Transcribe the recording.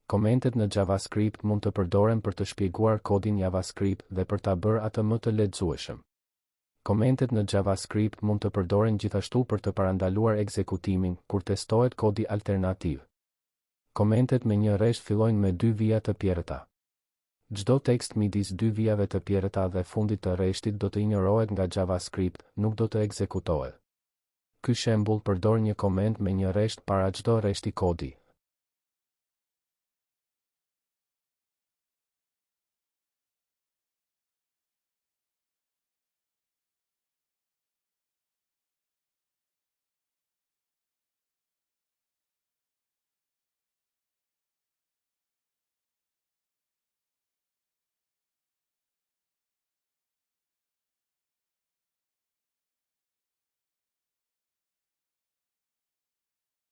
Komentet në JavaScript mund të përdoren për të shpjeguar kodin JavaScript dhe për ta bërë atë më të lexueshëm. Komentet në JavaScript mund të përdoren gjithashtu për të parandaluar ekzekutimin kur testohet kodi alternativ. Komentet me një rresht fillojnë me 2 vija të pjerëta. Çdo tekst midis 2 vijave të pjerëta dhe fundit të rreshtit do të injorohet nga JavaScript, nuk do të ekzekutohet. Ky shembull përdor një koment me një rresht para çdo rreshti kodi.